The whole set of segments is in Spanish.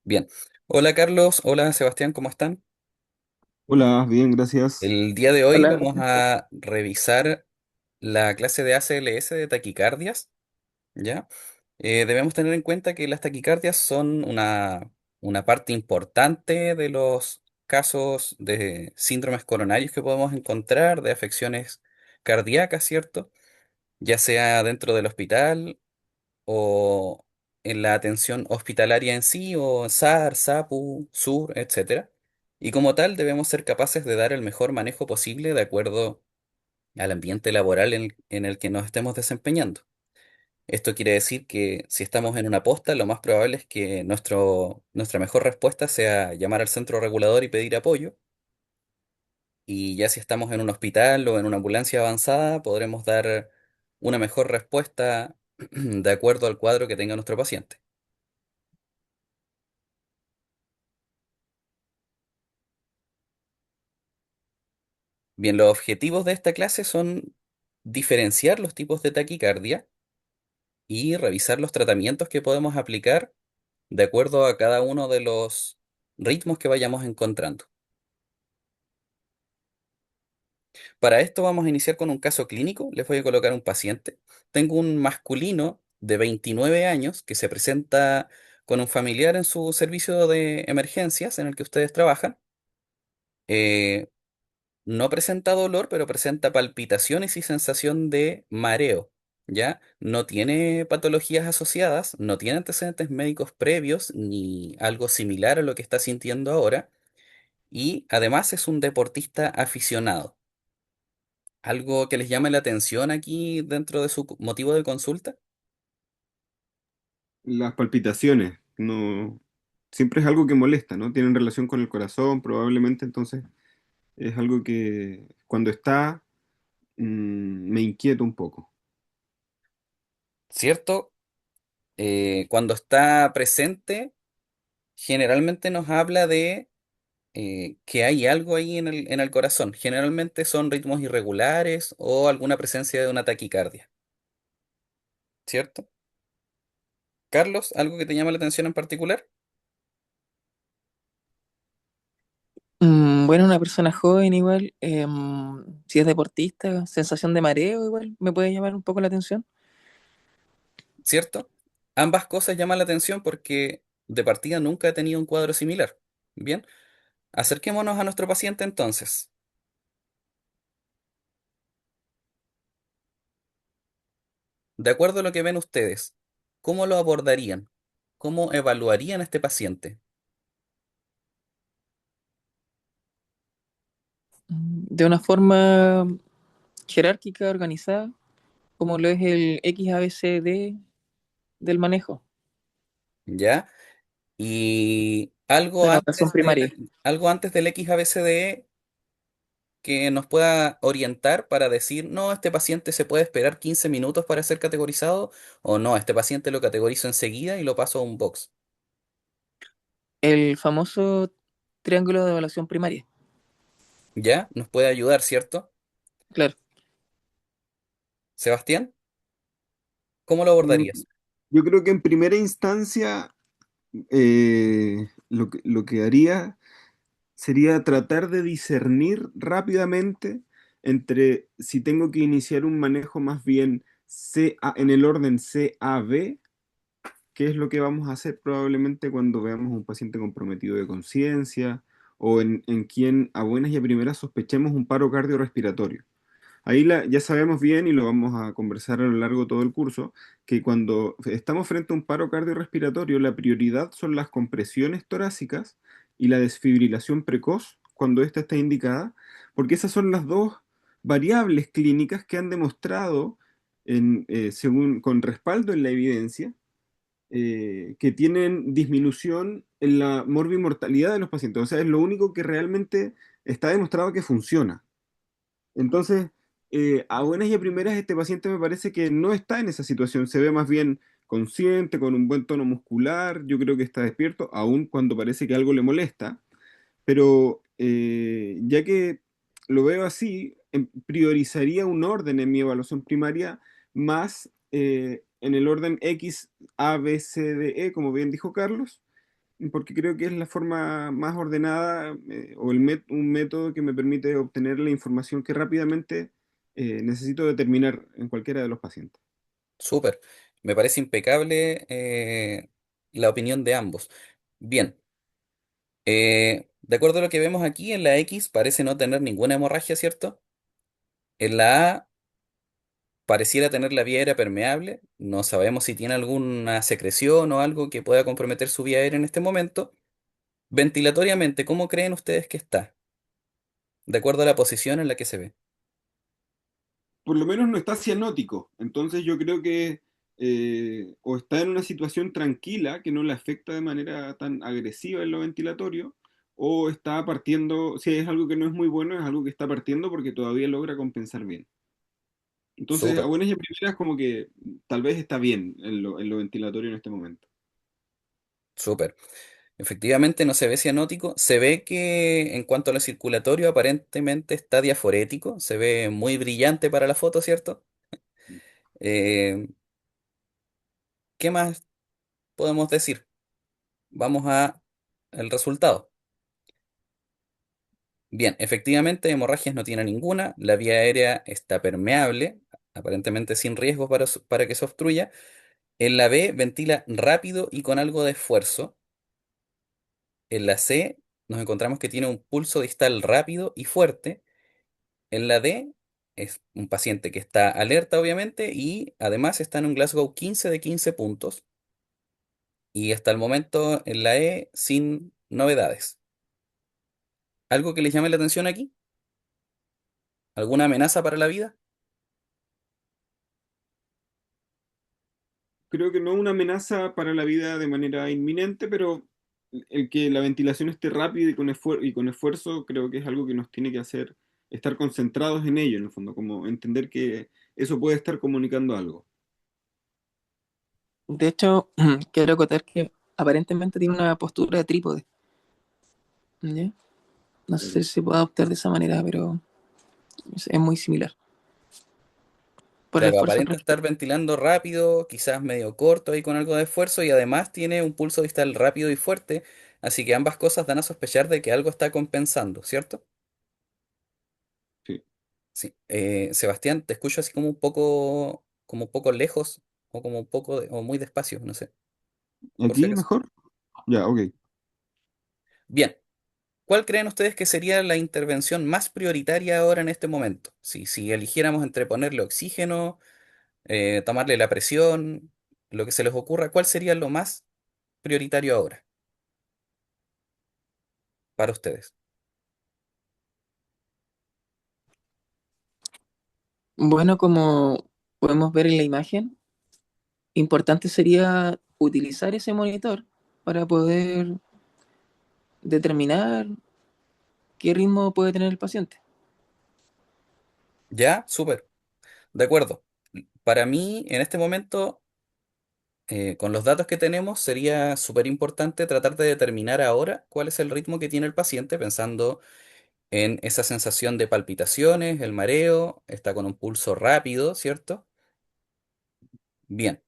Bien. Hola Carlos, hola Sebastián, ¿cómo están? Hola, bien, gracias. El día de hoy Hola. vamos a revisar la clase de ACLS de taquicardias, ¿ya? Debemos tener en cuenta que las taquicardias son una parte importante de los casos de síndromes coronarios que podemos encontrar, de afecciones cardíacas, ¿cierto? Ya sea dentro del hospital o en la atención hospitalaria en sí, o SAR, SAPU, SUR, etcétera. Y como tal, debemos ser capaces de dar el mejor manejo posible de acuerdo al ambiente laboral en el que nos estemos desempeñando. Esto quiere decir que si estamos en una posta, lo más probable es que nuestra mejor respuesta sea llamar al centro regulador y pedir apoyo. Y ya si estamos en un hospital o en una ambulancia avanzada, podremos dar una mejor respuesta de acuerdo al cuadro que tenga nuestro paciente. Bien, los objetivos de esta clase son diferenciar los tipos de taquicardia y revisar los tratamientos que podemos aplicar de acuerdo a cada uno de los ritmos que vayamos encontrando. Para esto vamos a iniciar con un caso clínico. Les voy a colocar un paciente. Tengo un masculino de 29 años que se presenta con un familiar en su servicio de emergencias en el que ustedes trabajan. Eh, No presenta dolor, pero presenta palpitaciones y sensación de mareo, ¿ya? No tiene patologías asociadas, no tiene antecedentes médicos previos ni algo similar a lo que está sintiendo ahora, y además es un deportista aficionado. ¿Algo que les llame la atención aquí dentro de su motivo de consulta? Las palpitaciones, no, siempre es algo que molesta, ¿no? Tienen relación con el corazón, probablemente, entonces es algo que cuando está me inquieta un poco. ¿Cierto? Cuando está presente, generalmente nos habla de que hay algo ahí en el corazón. Generalmente son ritmos irregulares o alguna presencia de una taquicardia, ¿cierto? Carlos, ¿algo que te llama la atención en particular? Bueno, una persona joven igual, si es deportista, sensación de mareo igual, me puede llamar un poco la atención. ¿Cierto? Ambas cosas llaman la atención porque de partida nunca he tenido un cuadro similar. Bien, acerquémonos a nuestro paciente entonces. De acuerdo a lo que ven ustedes, ¿cómo lo abordarían? ¿Cómo evaluarían a este paciente? De una forma jerárquica, organizada, como lo es el XABCD del manejo, ¿Ya? Y de la evaluación primaria. algo antes del XABCDE que nos pueda orientar para decir, no, este paciente se puede esperar 15 minutos para ser categorizado, o no, este paciente lo categorizo enseguida y lo paso a un box. El famoso triángulo de evaluación primaria, ¿Ya? Nos puede ayudar, ¿cierto? claro. Sebastián, ¿cómo lo Mm, abordarías? Yo creo que en primera instancia lo que haría sería tratar de discernir rápidamente entre si tengo que iniciar un manejo más bien en el orden CAB, qué es lo que vamos a hacer probablemente cuando veamos un paciente comprometido de conciencia o en quien a buenas y a primeras sospechemos un paro cardiorrespiratorio. Ahí ya sabemos bien y lo vamos a conversar a lo largo de todo el curso, que cuando estamos frente a un paro cardiorrespiratorio, la prioridad son las compresiones torácicas y la desfibrilación precoz cuando ésta está indicada, porque esas son las dos variables clínicas que han demostrado, con respaldo en la evidencia, que tienen disminución en la morbimortalidad de los pacientes. O sea, es lo único que realmente está demostrado que funciona. Entonces, a buenas y a primeras, este paciente me parece que no está en esa situación. Se ve más bien consciente, con un buen tono muscular. Yo creo que está despierto, aun cuando parece que algo le molesta. Pero ya que lo veo así, priorizaría un orden en mi evaluación primaria más en el orden X, A, B, C, D, E, como bien dijo Carlos, porque creo que es la forma más ordenada o un método que me permite obtener la información que rápidamente necesito determinar en cualquiera de los pacientes. Súper. Me parece impecable la opinión de ambos. Bien, de acuerdo a lo que vemos aquí, en la X parece no tener ninguna hemorragia, ¿cierto? En la A pareciera tener la vía aérea permeable. No sabemos si tiene alguna secreción o algo que pueda comprometer su vía aérea en este momento. Ventilatoriamente, ¿cómo creen ustedes que está? De acuerdo a la posición en la que se ve. Por lo menos no está cianótico, entonces yo creo que o está en una situación tranquila que no le afecta de manera tan agresiva en lo ventilatorio, o está partiendo, si es algo que no es muy bueno, es algo que está partiendo porque todavía logra compensar bien. Entonces, a Súper, buenas y a primeras, como que tal vez está bien en lo ventilatorio en este momento. súper. Efectivamente no se ve cianótico, se ve que en cuanto a lo circulatorio aparentemente está diaforético, se ve muy brillante para la foto, ¿cierto? Eh, ¿Qué más podemos decir? Vamos a el resultado. Bien, efectivamente hemorragias no tiene ninguna, la vía aérea está permeable, aparentemente sin riesgo para que se obstruya. En la B ventila rápido y con algo de esfuerzo. En la C nos encontramos que tiene un pulso distal rápido y fuerte. En la D es un paciente que está alerta, obviamente, y además está en un Glasgow 15 de 15 puntos. Y hasta el momento en la E sin novedades. ¿Algo que les llame la atención aquí? ¿Alguna amenaza para la vida? Creo que no una amenaza para la vida de manera inminente, pero el que la ventilación esté rápida y con esfuerzo, creo que es algo que nos tiene que hacer estar concentrados en ello, en el fondo, como entender que eso puede estar comunicando algo. De hecho, quiero acotar que aparentemente tiene una postura de trípode, ¿ya? No sé si se puede adoptar de esa manera, pero es muy similar. Por el Claro, esfuerzo aparenta estar transcrito. ventilando rápido, quizás medio corto y con algo de esfuerzo, y además tiene un pulso distal rápido y fuerte, así que ambas cosas dan a sospechar de que algo está compensando, ¿cierto? Sí. Sí. Sebastián, te escucho así como un poco lejos, o como un poco, o muy despacio, no sé, por si ¿Aquí acaso. mejor? Ya, ok. Bien, ¿cuál creen ustedes que sería la intervención más prioritaria ahora en este momento? Si eligiéramos entre ponerle oxígeno, tomarle la presión, lo que se les ocurra, ¿cuál sería lo más prioritario ahora para ustedes? Bueno, como podemos ver en la imagen, importante sería utilizar ese monitor para poder determinar qué ritmo puede tener el paciente. Ya, súper, de acuerdo. Para mí, en este momento, con los datos que tenemos, sería súper importante tratar de determinar ahora cuál es el ritmo que tiene el paciente, pensando en esa sensación de palpitaciones, el mareo, está con un pulso rápido, ¿cierto? Bien,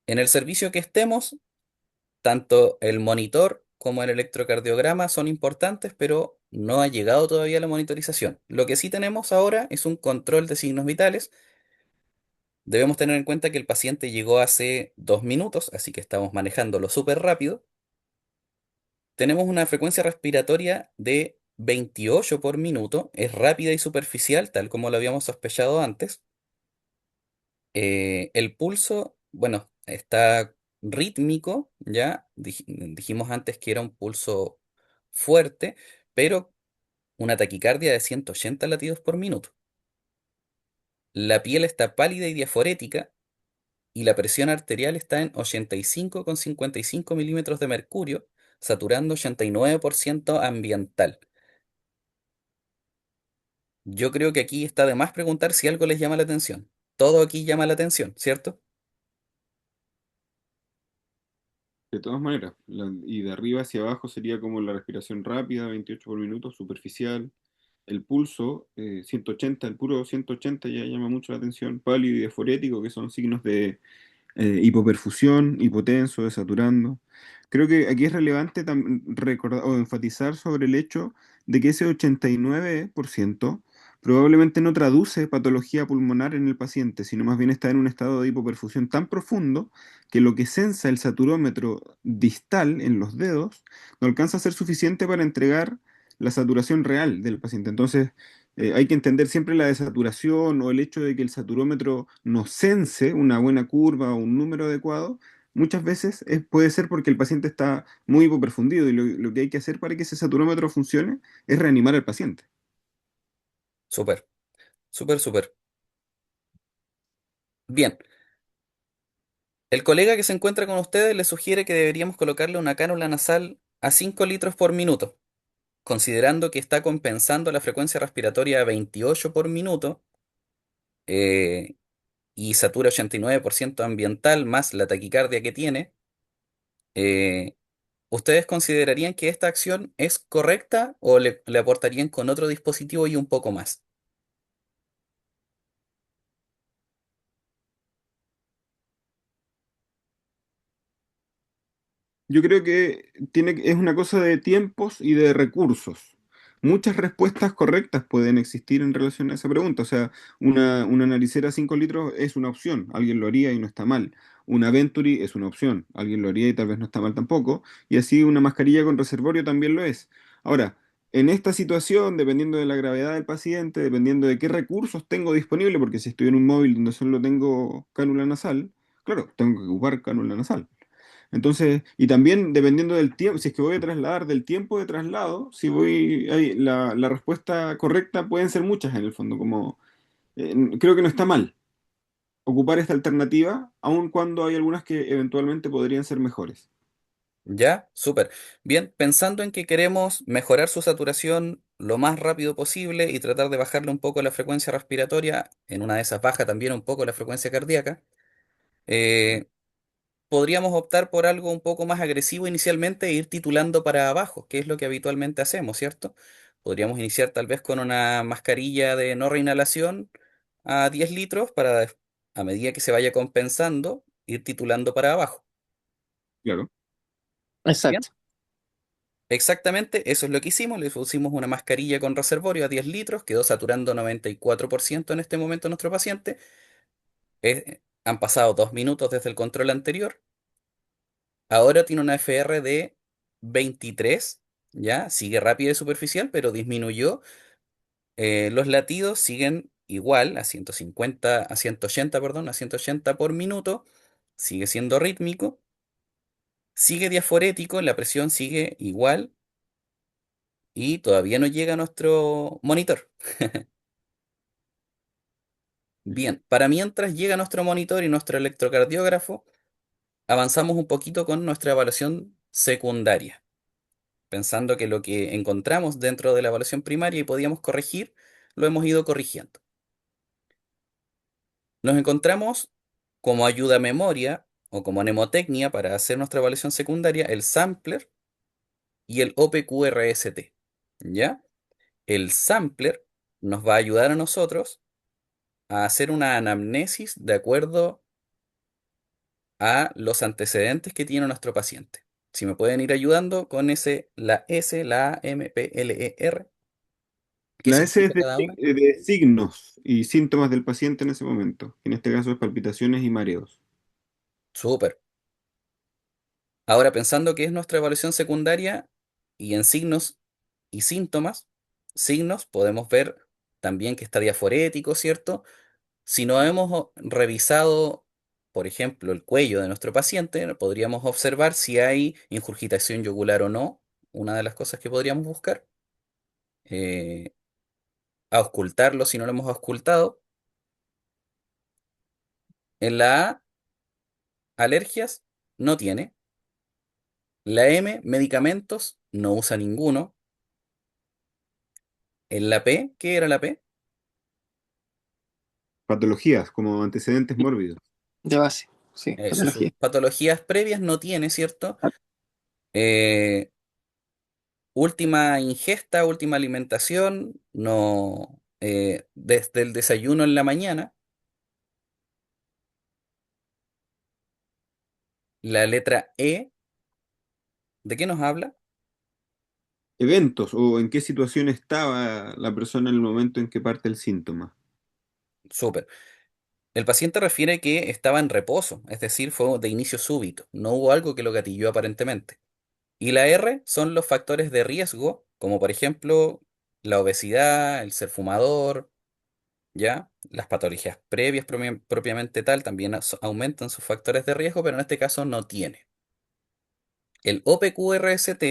en el servicio que estemos, tanto el monitor como el electrocardiograma son importantes, pero no ha llegado todavía la monitorización. Lo que sí tenemos ahora es un control de signos vitales. Debemos tener en cuenta que el paciente llegó hace 2 minutos, así que estamos manejándolo súper rápido. Tenemos una frecuencia respiratoria de 28 por minuto, es rápida y superficial, tal como lo habíamos sospechado antes. El pulso, bueno, está rítmico, ¿ya? Dijimos antes que era un pulso fuerte, pero una taquicardia de 180 latidos por minuto. La piel está pálida y diaforética y la presión arterial está en 85,55 milímetros de mercurio, saturando 89% ambiental. Yo creo que aquí está de más preguntar si algo les llama la atención. Todo aquí llama la atención, ¿cierto? De todas maneras, y de arriba hacia abajo sería como la respiración rápida, 28 por minuto, superficial. el pulso, 180, el puro 180 ya llama mucho la atención, pálido y desforético, que son signos de hipoperfusión, hipotenso, desaturando. Creo que aquí es relevante recordar o enfatizar sobre el hecho de que ese 89% probablemente no traduce patología pulmonar en el paciente, sino más bien está en un estado de hipoperfusión tan profundo que lo que sensa el saturómetro distal en los dedos no alcanza a ser suficiente para entregar la saturación real del paciente. Entonces, hay que entender siempre la desaturación o el hecho de que el saturómetro nos sense una buena curva o un número adecuado. Muchas veces puede ser porque el paciente está muy hipoperfundido y lo que hay que hacer para que ese saturómetro funcione es reanimar al paciente. Súper, súper, súper. Bien, el colega que se encuentra con ustedes le sugiere que deberíamos colocarle una cánula nasal a 5 litros por minuto, considerando que está compensando la frecuencia respiratoria a 28 por minuto eh, y satura 89% ambiental más la taquicardia que tiene. eh, ¿Ustedes considerarían que esta acción es correcta o le aportarían con otro dispositivo y un poco más? Yo creo que es una cosa de tiempos y de recursos. Muchas respuestas correctas pueden existir en relación a esa pregunta. O sea, una naricera 5 litros es una opción, alguien lo haría y no está mal. Una Venturi es una opción, alguien lo haría y tal vez no está mal tampoco. Y así una mascarilla con reservorio también lo es. Ahora, en esta situación, dependiendo de la gravedad del paciente, dependiendo de qué recursos tengo disponible, porque si estoy en un móvil donde solo tengo cánula nasal, claro, tengo que ocupar cánula nasal. Entonces, y también dependiendo del tiempo, si es que voy a trasladar del tiempo de traslado, si voy, la respuesta correcta pueden ser muchas en el fondo, como creo que no está mal ocupar esta alternativa, aun cuando hay algunas que eventualmente podrían ser mejores. ¿Ya? Súper. Bien, pensando en que queremos mejorar su saturación lo más rápido posible y tratar de bajarle un poco la frecuencia respiratoria, en una de esas baja también un poco la frecuencia cardíaca, eh, podríamos optar por algo un poco más agresivo inicialmente e ir titulando para abajo, que es lo que habitualmente hacemos, ¿cierto? Podríamos iniciar tal vez con una mascarilla de no reinhalación a 10 litros para, a medida que se vaya compensando, ir titulando para abajo. Claro. Bien. Exacto. Exactamente, eso es lo que hicimos. Le pusimos una mascarilla con reservorio a 10 litros, quedó saturando 94% en este momento nuestro paciente. Han pasado 2 minutos desde el control anterior. Ahora tiene una FR de 23, ¿ya? Sigue rápida y superficial, pero disminuyó. Los latidos siguen igual, a 150, a 180, perdón, a 180 por minuto. Sigue siendo rítmico. Sigue diaforético, la presión sigue igual y todavía no llega a nuestro monitor. Bien, para mientras llega nuestro monitor y nuestro electrocardiógrafo, avanzamos un poquito con nuestra evaluación secundaria, pensando que lo que encontramos dentro de la evaluación primaria y podíamos corregir, lo hemos ido corrigiendo. Nos encontramos como ayuda a memoria o como mnemotecnia para hacer nuestra evaluación secundaria el sampler y el OPQRST. ¿Ya? El sampler nos va a ayudar a nosotros a hacer una anamnesis de acuerdo a los antecedentes que tiene nuestro paciente. Si me pueden ir ayudando con ese, la S, la A, M, P, L, E, R, ¿qué La S es significa cada una? de signos y síntomas del paciente en ese momento. En este caso es palpitaciones y mareos. Súper. Ahora, pensando que es nuestra evaluación secundaria y en signos y síntomas, signos, podemos ver también que está diaforético, ¿cierto? Si no hemos revisado, por ejemplo, el cuello de nuestro paciente, podríamos observar si hay ingurgitación yugular o no, una de las cosas que podríamos buscar. Eh, Auscultarlo si no lo hemos auscultado. En la A, alergias, no tiene. La M, medicamentos, no usa ninguno. En la P, ¿qué era la P? Patologías como antecedentes mórbidos. De base. Sí, Eso, sus patología. patologías previas no tiene, ¿cierto? Ah, Eh, última ingesta, última alimentación, no, desde el desayuno en la mañana. La letra E, ¿de qué nos habla? Eventos o en qué situación estaba la persona en el momento en que parte el síntoma. Súper. El paciente refiere que estaba en reposo, es decir, fue de inicio súbito, no hubo algo que lo gatilló aparentemente. Y la R son los factores de riesgo, como por ejemplo la obesidad, el ser fumador, ¿ya? Las patologías previas propiamente tal también aumentan sus factores de riesgo, pero en este caso no tiene. El OPQRST,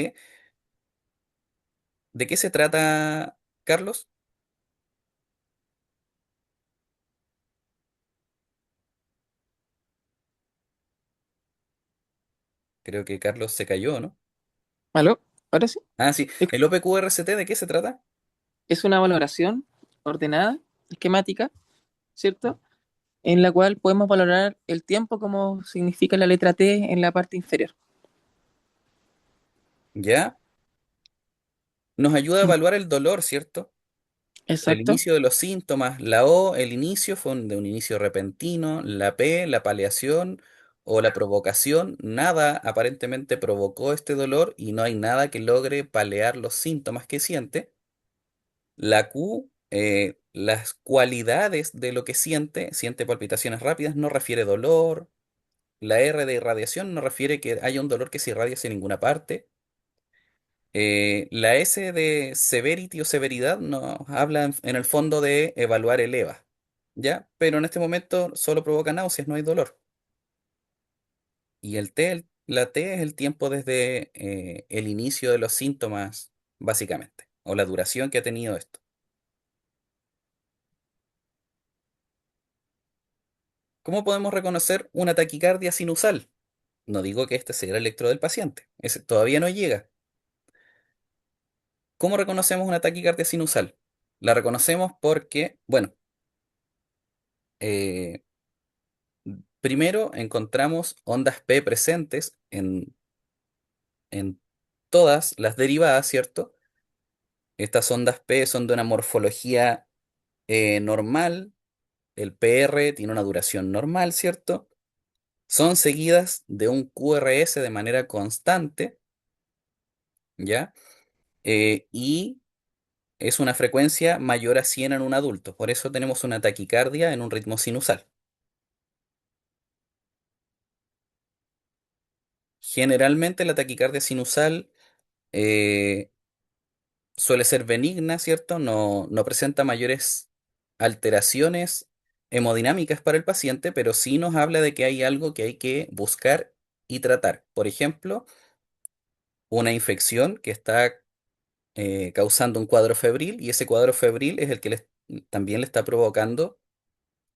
¿de qué se trata, Carlos? Creo que Carlos se cayó, ¿no? ¿Aló? ¿Ahora sí? Ah, sí. ¿El OPQRST de qué se trata? Es una valoración ordenada, esquemática, ¿cierto? En la cual podemos valorar el tiempo como significa la letra T en la parte inferior. ¿Ya? Nos ayuda a evaluar el dolor, ¿cierto? El Exacto. inicio de los síntomas. La O, el inicio fue de un inicio repentino. La P, la paliación o la provocación. Nada aparentemente provocó este dolor y no hay nada que logre paliar los síntomas que siente. La Q, las cualidades de lo que siente. Siente palpitaciones rápidas, no refiere dolor. La R de irradiación no refiere que haya un dolor que se irradia hacia ninguna parte. La S de severity o severidad nos habla en el fondo de evaluar el EVA, ¿ya? Pero en este momento solo provoca náuseas, no hay dolor. Y el T, la T es el tiempo desde el inicio de los síntomas, básicamente, o la duración que ha tenido esto. ¿Cómo podemos reconocer una taquicardia sinusal? No digo que este sea el electro del paciente, ese todavía no llega. ¿Cómo reconocemos una taquicardia sinusal? La reconocemos porque, bueno, eh, primero encontramos ondas P presentes en todas las derivadas, ¿cierto? Estas ondas P son de una morfología normal, el PR tiene una duración normal, ¿cierto? Son seguidas de un QRS de manera constante, ¿ya? Y es una frecuencia mayor a 100 en un adulto, por eso tenemos una taquicardia en un ritmo sinusal. Generalmente la taquicardia sinusal eh, suele ser benigna, ¿cierto? No presenta mayores alteraciones hemodinámicas para el paciente, pero sí nos habla de que hay algo que hay que buscar y tratar. Por ejemplo, una infección que está causando un cuadro febril y ese cuadro febril es el que también le está provocando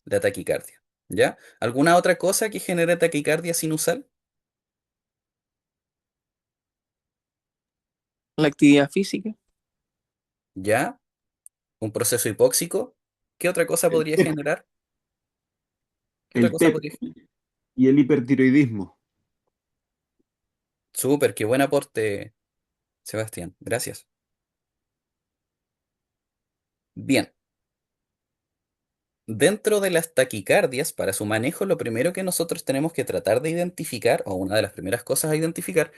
la taquicardia. ¿Ya? ¿Alguna otra cosa que genere taquicardia sinusal? La actividad física, ¿Ya? ¿Un proceso hipóxico? ¿Qué otra cosa El podría TEP, generar? ¿Qué otra el cosa TEP podría? y el hipertiroidismo. Súper, qué buen aporte, Sebastián. Gracias. Bien, dentro de las taquicardias, para su manejo, lo primero que nosotros tenemos que tratar de identificar, o una de las primeras cosas a identificar,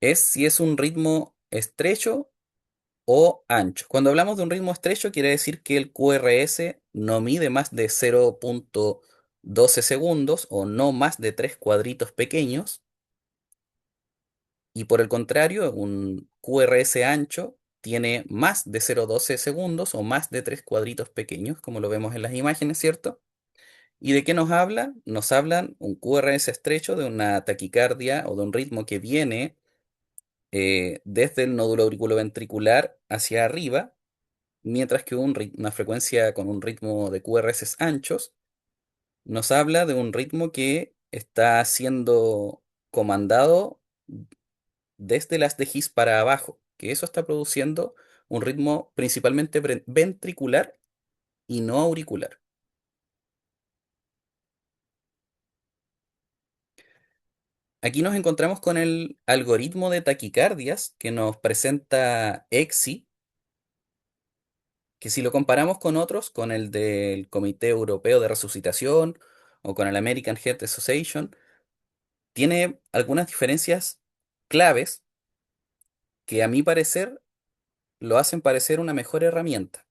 es si es un ritmo estrecho o ancho. Cuando hablamos de un ritmo estrecho, quiere decir que el QRS no mide más de 0,12 segundos o no más de tres cuadritos pequeños. Y por el contrario, un QRS ancho tiene más de 0,12 segundos o más de tres cuadritos pequeños, como lo vemos en las imágenes, ¿cierto? ¿Y de qué nos habla? Nos hablan un QRS estrecho de una taquicardia o de un ritmo que viene desde el nódulo auriculoventricular hacia arriba, mientras que una frecuencia con un ritmo de QRS anchos nos habla de un ritmo que está siendo comandado desde las de His para abajo, que eso está produciendo un ritmo principalmente ventricular y no auricular. Aquí nos encontramos con el algoritmo de taquicardias que nos presenta EXI, que si lo comparamos con otros, con el del Comité Europeo de Resucitación o con el American Heart Association, tiene algunas diferencias claves que a mi parecer lo hacen parecer una mejor herramienta.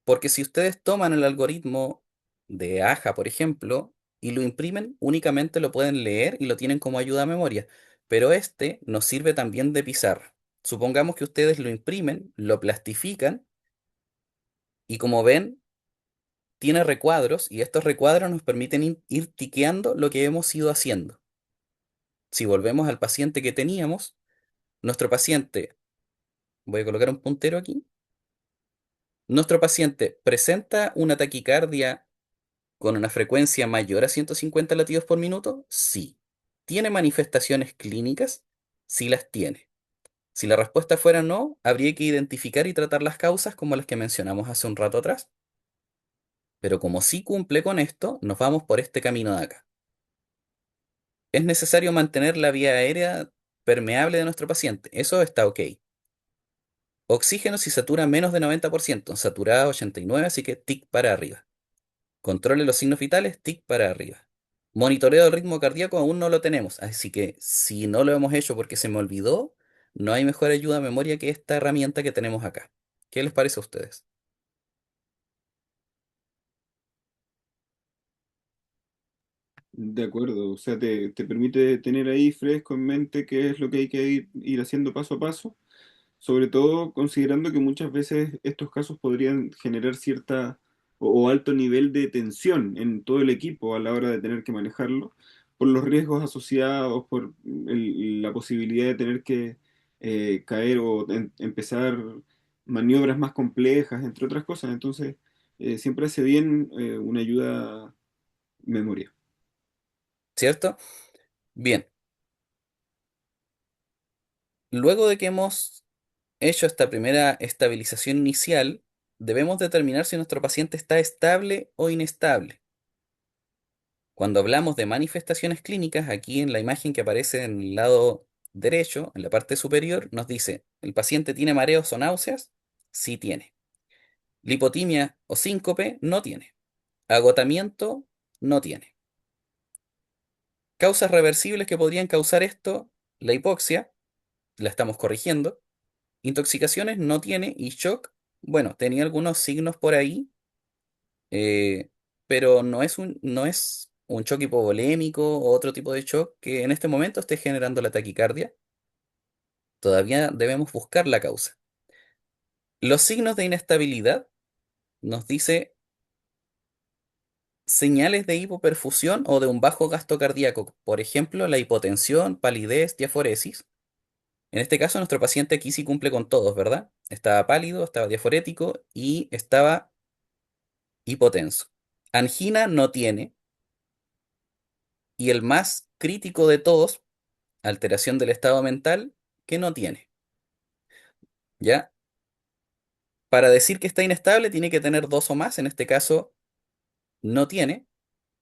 Porque si ustedes toman el algoritmo de AJA, por ejemplo, y lo imprimen, únicamente lo pueden leer y lo tienen como ayuda a memoria. Pero este nos sirve también de pizarra. Supongamos que ustedes lo imprimen, lo plastifican y como ven, tiene recuadros y estos recuadros nos permiten ir tiqueando lo que hemos ido haciendo. Si volvemos al paciente que teníamos, nuestro paciente, voy a colocar un puntero aquí, nuestro paciente presenta una taquicardia con una frecuencia mayor a 150 latidos por minuto, sí. ¿Tiene manifestaciones clínicas? Sí las tiene. Si la respuesta fuera no, habría que identificar y tratar las causas como las que mencionamos hace un rato atrás. Pero como sí cumple con esto, nos vamos por este camino de acá. Es necesario mantener la vía aérea permeable de nuestro paciente. Eso está ok. Oxígeno si satura menos de 90%, saturada 89, así que tic para arriba. Controle los signos vitales, tic para arriba. Monitoreo del ritmo cardíaco aún no lo tenemos, así que si no lo hemos hecho porque se me olvidó, no hay mejor ayuda a memoria que esta herramienta que tenemos acá. ¿Qué les parece a ustedes? De acuerdo, o sea, te permite tener ahí fresco en mente qué es lo que hay que ir haciendo paso a paso, sobre todo considerando que muchas veces estos casos podrían generar cierta o alto nivel de tensión en todo el equipo a la hora de tener que manejarlo, por los riesgos asociados, por la posibilidad de tener que caer o empezar maniobras más complejas, entre otras cosas. Entonces, siempre hace bien una ayuda memoria. ¿Cierto? Bien, luego de que hemos hecho esta primera estabilización inicial, debemos determinar si nuestro paciente está estable o inestable. Cuando hablamos de manifestaciones clínicas, aquí en la imagen que aparece en el lado derecho, en la parte superior, nos dice, ¿el paciente tiene mareos o náuseas? Sí tiene. Lipotimia o síncope, no tiene. Agotamiento, no tiene. Causas reversibles que podrían causar esto, la hipoxia, la estamos corrigiendo. Intoxicaciones, no tiene. Y shock, bueno, tenía algunos signos por ahí, eh, pero no es un shock hipovolémico o otro tipo de shock que en este momento esté generando la taquicardia. Todavía debemos buscar la causa. Los signos de inestabilidad nos dice señales de hipoperfusión o de un bajo gasto cardíaco, por ejemplo, la hipotensión, palidez, diaforesis. En este caso, nuestro paciente aquí sí cumple con todos, ¿verdad? Estaba pálido, estaba diaforético y estaba hipotenso. Angina no tiene, y el más crítico de todos, alteración del estado mental, que no tiene. ¿Ya? Para decir que está inestable, tiene que tener dos o más, en este caso no tiene,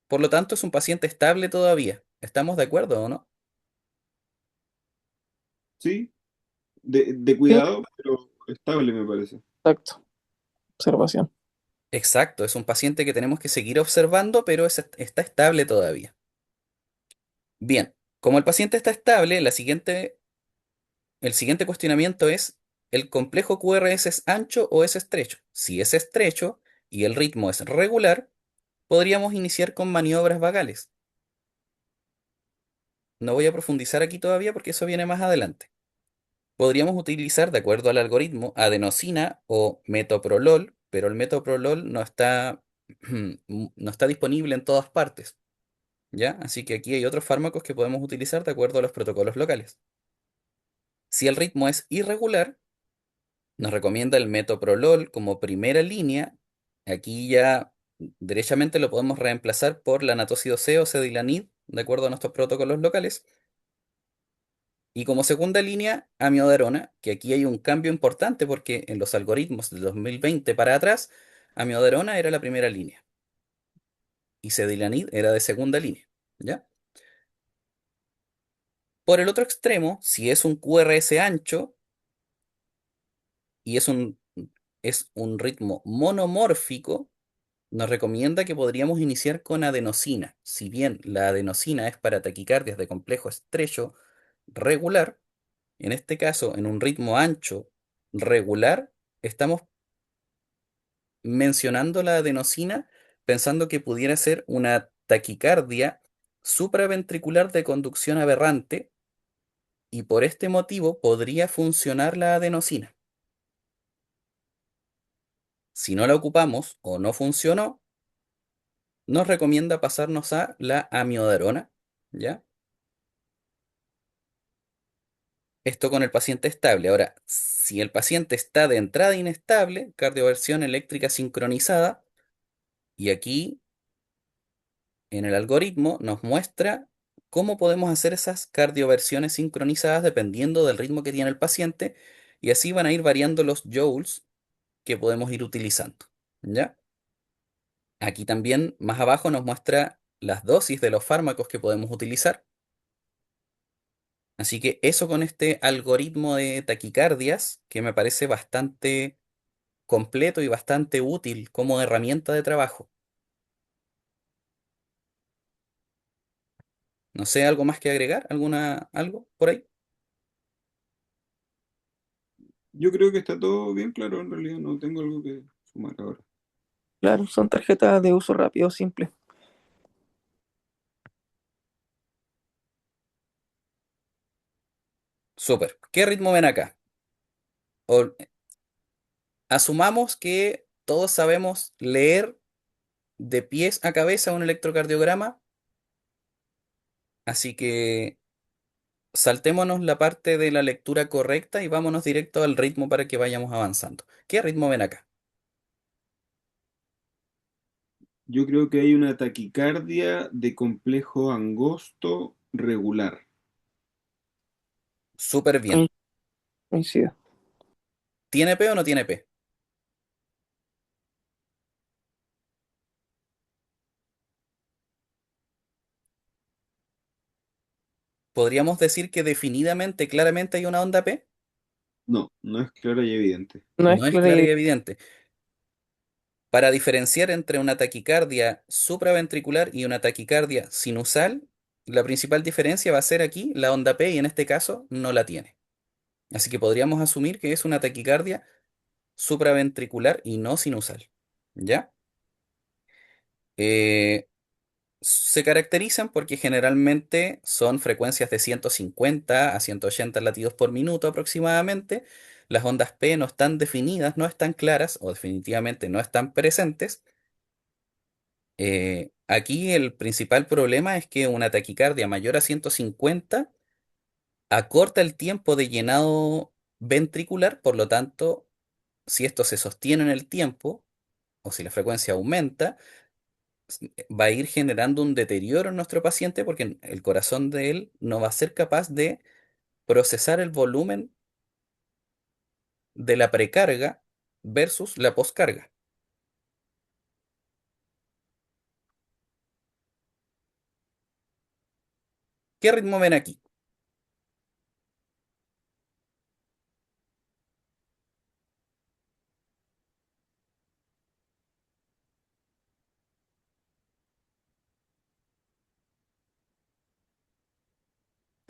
por lo tanto es un paciente estable todavía. ¿Estamos de acuerdo o no? ¿Sí? De Sí, cuidado, pero estable me parece. exacto. Observación. Exacto, es un paciente que tenemos que seguir observando, pero está estable todavía. Bien, como el paciente está estable, el siguiente cuestionamiento es, ¿el complejo QRS es ancho o es estrecho? Si es estrecho y el ritmo es regular, podríamos iniciar con maniobras vagales. No voy a profundizar aquí todavía porque eso viene más adelante. Podríamos utilizar, de acuerdo al algoritmo, adenosina o metoprolol, pero el metoprolol no está disponible en todas partes, ¿ya? Así que aquí hay otros fármacos que podemos utilizar de acuerdo a los protocolos locales. Si el ritmo es irregular, nos recomienda el metoprolol como primera línea. Aquí ya derechamente lo podemos reemplazar por la natócido C o cedilanid, de acuerdo a nuestros protocolos locales. Y como segunda línea, amiodarona, que aquí hay un cambio importante porque en los algoritmos del 2020 para atrás, amiodarona era la primera línea y cedilanid era de segunda línea, ¿ya? Por el otro extremo, si es un QRS ancho y es un ritmo monomórfico, nos recomienda que podríamos iniciar con adenosina. Si bien la adenosina es para taquicardias de complejo estrecho regular, en este caso, en un ritmo ancho regular, estamos mencionando la adenosina pensando que pudiera ser una taquicardia supraventricular de conducción aberrante y por este motivo podría funcionar la adenosina. Si no la ocupamos o no funcionó, nos recomienda pasarnos a la amiodarona, ¿ya? Esto con el paciente estable. Ahora, si el paciente está de entrada inestable, cardioversión eléctrica sincronizada, y aquí en el algoritmo nos muestra cómo podemos hacer esas cardioversiones sincronizadas dependiendo del ritmo que tiene el paciente, y así van a ir variando los joules que podemos ir utilizando, ¿ya? Aquí también, más abajo, nos muestra las dosis de los fármacos que podemos utilizar. Así que eso con este algoritmo de taquicardias, que me parece bastante completo y bastante útil como herramienta de trabajo. No sé, ¿algo más que agregar? ¿Algo por ahí? Yo creo que está todo bien claro, en realidad no tengo algo que sumar ahora. Claro, son tarjetas de uso rápido, simple. Súper. ¿Qué ritmo ven acá? O- Asumamos que todos sabemos leer de pies a cabeza un electrocardiograma, así que saltémonos la parte de la lectura correcta y vámonos directo al ritmo para que vayamos avanzando. ¿Qué ritmo ven acá? Yo creo que hay una taquicardia de complejo angosto regular. Súper bien. Ahí coincido. ¿Tiene P o no tiene P? ¿Podríamos decir que definidamente, claramente hay una onda P? No, no es clara y evidente. No es No es clara clara y y evidente. Para diferenciar entre una taquicardia supraventricular y una taquicardia sinusal, la principal diferencia va a ser aquí la onda P y en este caso no la tiene. Así que podríamos asumir que es una taquicardia supraventricular y no sinusal. ¿Ya? Eh, Se caracterizan porque generalmente son frecuencias de 150 a 180 latidos por minuto aproximadamente. Las ondas P no están definidas, no están claras o definitivamente no están presentes. Aquí el principal problema es que una taquicardia mayor a 150 acorta el tiempo de llenado ventricular, por lo tanto, si esto se sostiene en el tiempo o si la frecuencia aumenta, va a ir generando un deterioro en nuestro paciente porque el corazón de él no va a ser capaz de procesar el volumen de la precarga versus la poscarga. ¿Qué ritmo ven aquí?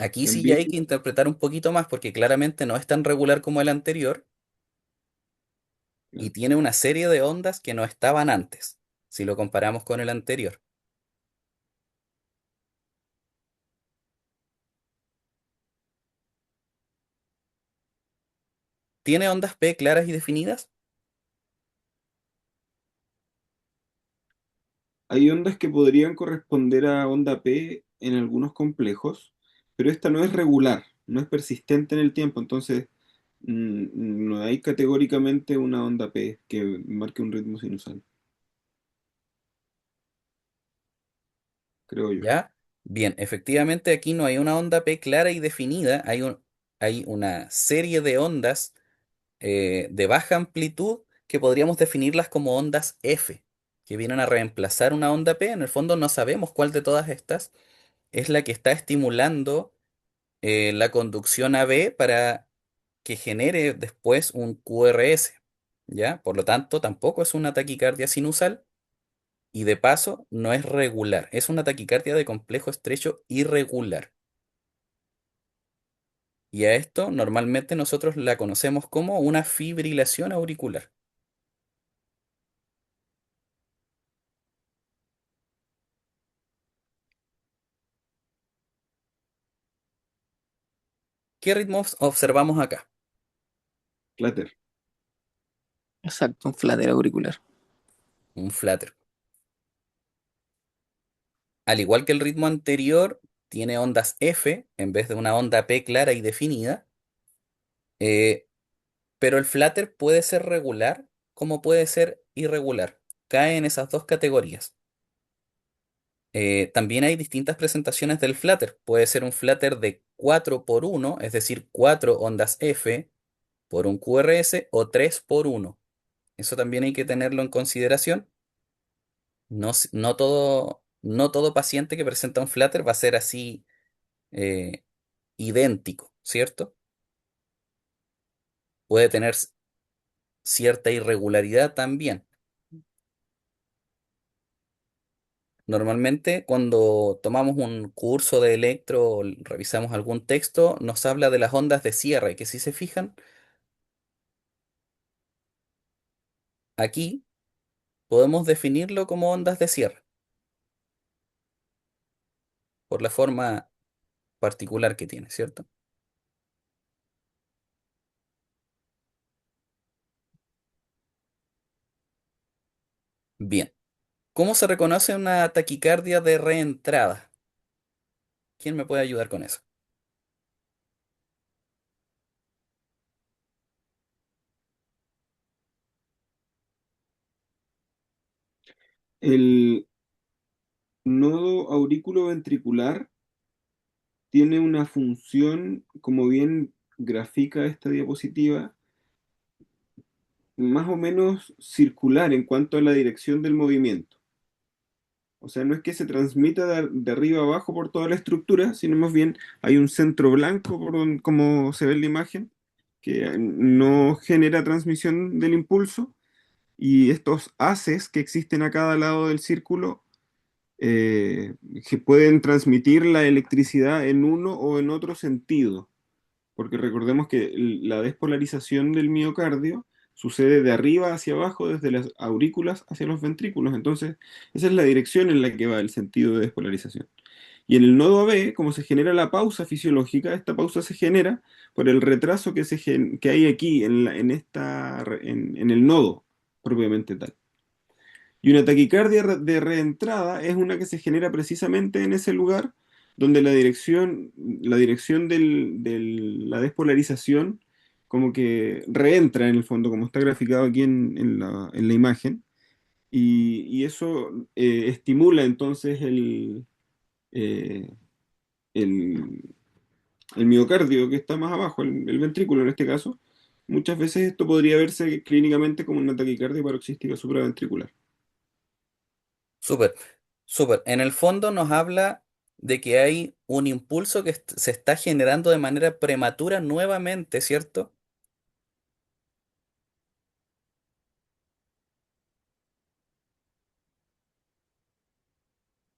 Aquí sí ya También, hay que interpretar un poquito más porque claramente no es tan regular como el anterior y claro, tiene una serie de ondas que no estaban antes, si lo comparamos con el anterior. ¿Tiene ondas P claras y definidas? hay ondas que podrían corresponder a onda P en algunos complejos, pero esta no es regular, no es persistente en el tiempo, entonces no hay categóricamente una onda P que marque un ritmo sinusal, creo yo. ¿Ya? Bien, efectivamente aquí no hay una onda P clara y definida, hay una serie de ondas de baja amplitud que podríamos definirlas como ondas F, que vienen a reemplazar una onda P. En el fondo no sabemos cuál de todas estas es la que está estimulando la conducción AB para que genere después un QRS, ¿ya? Por lo tanto, tampoco es una taquicardia sinusal y de paso no es regular, es una taquicardia de complejo estrecho irregular. Y a esto normalmente nosotros la conocemos como una fibrilación auricular. ¿Qué ritmos observamos acá? Flutter. Exacto, un flatter auricular. Un flutter. Al igual que el ritmo anterior, tiene ondas F en vez de una onda P clara y definida, eh, pero el flutter puede ser regular como puede ser irregular. Cae en esas dos categorías. También hay distintas presentaciones del flutter. Puede ser un flutter de 4 por uno, es decir, 4 ondas F por un QRS o 3 por uno. Eso también hay que tenerlo en consideración. No todo paciente que presenta un flutter va a ser así eh, idéntico, ¿cierto? Puede tener cierta irregularidad también. Normalmente cuando tomamos un curso de electro o revisamos algún texto, nos habla de las ondas de cierre, que si se fijan, aquí podemos definirlo como ondas de cierre, por la forma particular que tiene, ¿cierto? Bien. ¿Cómo se reconoce una taquicardia de reentrada? ¿Quién me puede ayudar con eso? El nodo auriculoventricular tiene una función, como bien grafica esta diapositiva, más o menos circular en cuanto a la dirección del movimiento. O sea, no es que se transmita de arriba a abajo por toda la estructura, sino más bien hay un centro blanco, como se ve en la imagen, que no genera transmisión del impulso, y estos haces que existen a cada lado del círculo eh, que pueden transmitir la electricidad en uno o en otro sentido, porque recordemos que la despolarización del miocardio sucede de arriba hacia abajo, desde las aurículas hacia los ventrículos. Entonces, esa es la dirección en la que va el sentido de despolarización. Y en el nodo AB, como se genera la pausa fisiológica, esta pausa se genera por el retraso que hay aquí en el nodo propiamente tal. Y una taquicardia de reentrada es una que se genera precisamente en ese lugar donde la dirección de la despolarización como que reentra en el fondo, como está graficado aquí en la imagen, y eso estimula entonces eh, el, el miocardio que está más abajo, el ventrículo en este caso. Muchas veces esto podría verse clínicamente como una taquicardia paroxística supraventricular. Súper, súper. En el fondo nos habla de que hay un impulso que se está generando de manera prematura nuevamente, ¿cierto?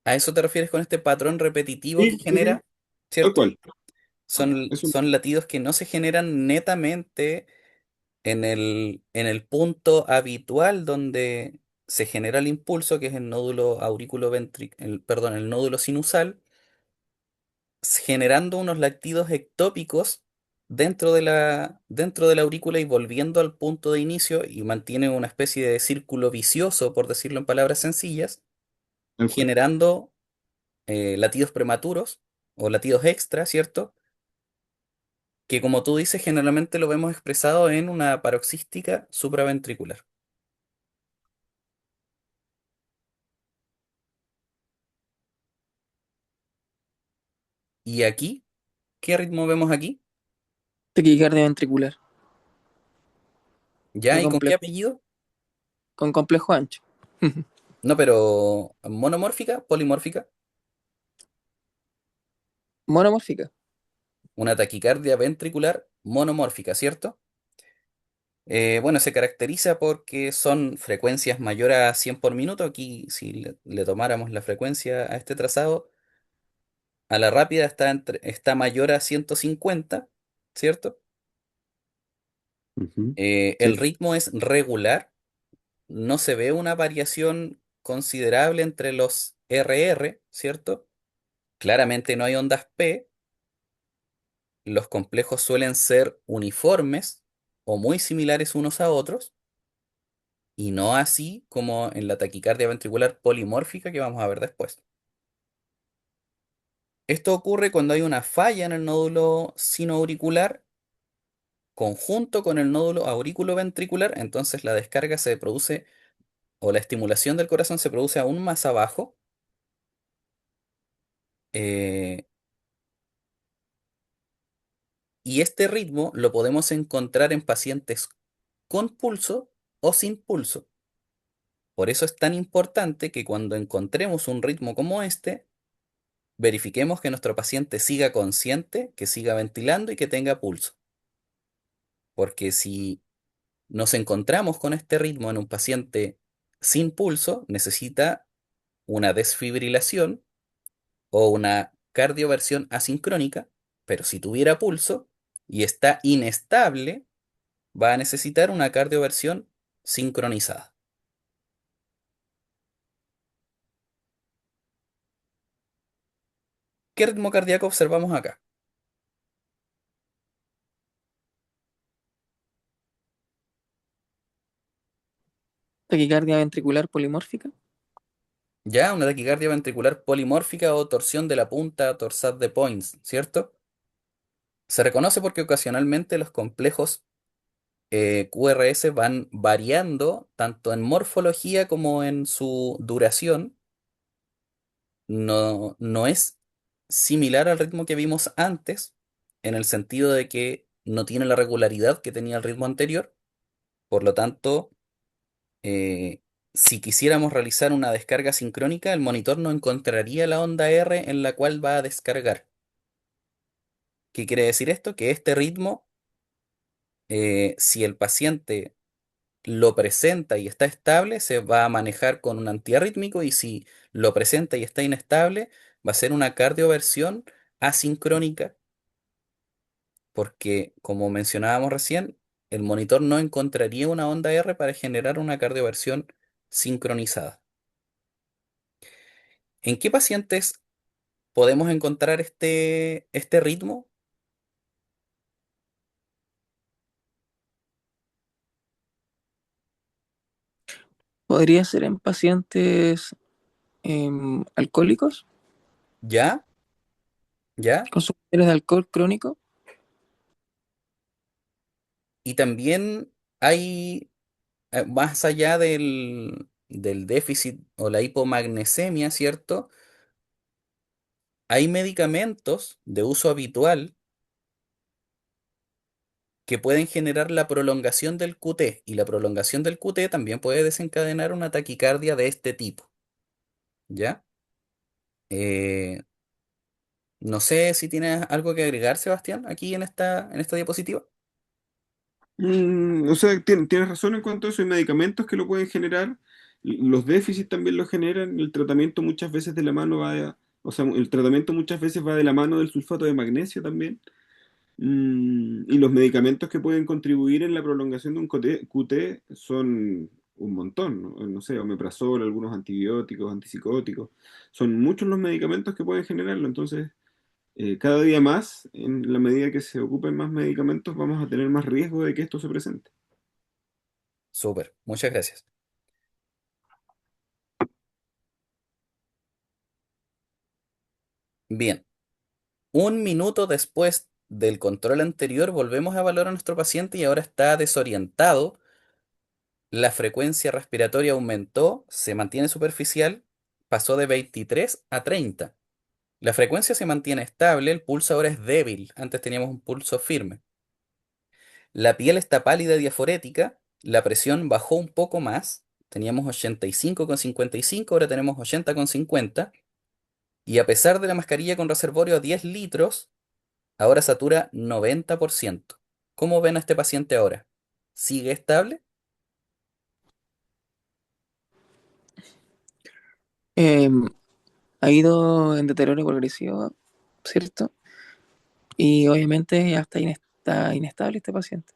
¿A eso te refieres con este patrón repetitivo que Sí, sí, sí, genera? tal ¿Cierto? cual. Es un- Son latidos que no se generan netamente en el punto habitual donde se genera el impulso, que es el nódulo perdón, el nódulo sinusal, generando unos latidos ectópicos dentro de la aurícula y volviendo al punto de inicio y mantiene una especie de círculo vicioso, por decirlo en palabras sencillas, tal cual. generando latidos prematuros o latidos extra, ¿cierto? Que como tú dices, generalmente lo vemos expresado en una paroxística supraventricular. ¿Y aquí? ¿Qué ritmo vemos aquí? Taquicardia ventricular. ¿Ya? Y ¿Y con qué complejo, apellido? con complejo ancho. No, pero monomórfica, polimórfica. Monomórfica. una taquicardia ventricular monomórfica, ¿cierto? Bueno, se caracteriza porque son frecuencias mayores a 100 por minuto. Aquí, si le tomáramos la frecuencia a este trazado, a la rápida está mayor a 150, ¿cierto? Ujú. El Sí. ritmo es regular, no se ve una variación considerable entre los RR, ¿cierto? Claramente no hay ondas P, los complejos suelen ser uniformes o muy similares unos a otros, y no así como en la taquicardia ventricular polimórfica que vamos a ver después. Esto ocurre cuando hay una falla en el nódulo sinoauricular conjunto con el nódulo auriculoventricular, entonces la descarga se produce o la estimulación del corazón se produce aún más abajo. eh, y este ritmo lo podemos encontrar en pacientes con pulso o sin pulso. Por eso es tan importante que cuando encontremos un ritmo como este, verifiquemos que nuestro paciente siga consciente, que siga ventilando y que tenga pulso. Porque si nos encontramos con este ritmo en un paciente sin pulso, necesita una desfibrilación o una cardioversión asincrónica, pero si tuviera pulso y está inestable, va a necesitar una cardioversión sincronizada. ¿Qué ritmo cardíaco observamos acá? Taquicardia ventricular polimórfica. Ya, una taquicardia ventricular polimórfica o torsión de la punta dorsal de Points, ¿cierto? Se reconoce porque ocasionalmente los complejos QRS van variando tanto en morfología como en su duración. No es similar al ritmo que vimos antes, en el sentido de que no tiene la regularidad que tenía el ritmo anterior. Por lo tanto, eh, si quisiéramos realizar una descarga sincrónica, el monitor no encontraría la onda R en la cual va a descargar. ¿Qué quiere decir esto? Que este ritmo, si el paciente lo presenta y está estable, se va a manejar con un antiarrítmico, y si lo presenta y está inestable, va a ser una cardioversión asincrónica, porque como mencionábamos recién, el monitor no encontraría una onda R para generar una cardioversión sincronizada. ¿En qué pacientes podemos encontrar este ritmo? Podría ser en pacientes alcohólicos, ¿Ya? ¿Ya? consumidores de alcohol crónico. Y también hay, más allá del déficit o la hipomagnesemia, ¿cierto? Hay medicamentos de uso habitual que pueden generar la prolongación del QT, y la prolongación del QT también puede desencadenar una taquicardia de este tipo, ¿ya? Eh, no sé si tienes algo que agregar, Sebastián, aquí en esta diapositiva. O sea, tienes razón en cuanto a eso. Hay medicamentos que lo pueden generar, los déficits también lo generan. El tratamiento muchas veces de la mano o sea, el tratamiento muchas veces va de la mano del sulfato de magnesio también. Y los medicamentos que pueden contribuir en la prolongación de un QT son un montón, ¿no? No sé, omeprazol, algunos antibióticos, antipsicóticos. Son muchos los medicamentos que pueden generarlo. Entonces, cada día más, en la medida que se ocupen más medicamentos, vamos a tener más riesgo de que esto se presente. Súper, muchas gracias. Bien, un minuto después del control anterior volvemos a evaluar a nuestro paciente y ahora está desorientado. La frecuencia respiratoria aumentó, se mantiene superficial, pasó de 23 a 30. La frecuencia se mantiene estable, el pulso ahora es débil, antes teníamos un pulso firme. La piel está pálida y diaforética, la presión bajó un poco más, teníamos 85,55, ahora tenemos 80,50, y a pesar de la mascarilla con reservorio a 10 litros, ahora satura 90%. ¿Cómo ven a este paciente ahora? ¿Sigue estable? Em, Ha ido en deterioro progresivo, ¿cierto? Y obviamente ya está inestable este paciente.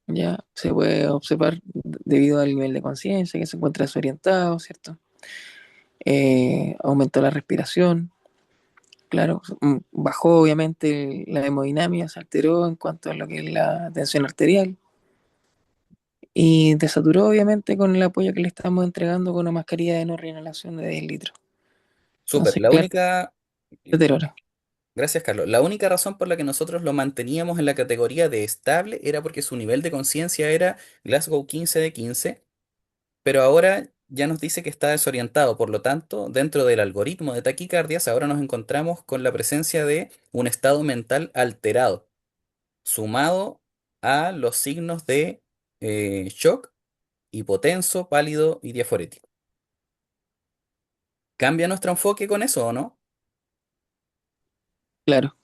Ya se puede observar debido al nivel de conciencia que se encuentra desorientado, ¿cierto? Aumentó la respiración, claro, bajó obviamente la hemodinamia, se alteró en cuanto a lo que es la tensión arterial y desaturó obviamente con el apoyo que le estamos entregando con una mascarilla de no reinhalación de 10 litros. Súper. Entonces, La claro, única, deteriora. gracias, Carlos. La única razón por la que nosotros lo manteníamos en la categoría de estable era porque su nivel de conciencia era Glasgow 15 de 15, pero ahora ya nos dice que está desorientado. Por lo tanto, dentro del algoritmo de taquicardias, ahora nos encontramos con la presencia de un estado mental alterado, sumado a los signos de shock, hipotenso, pálido y diaforético. ¿Cambia nuestro enfoque con eso o no? Claro,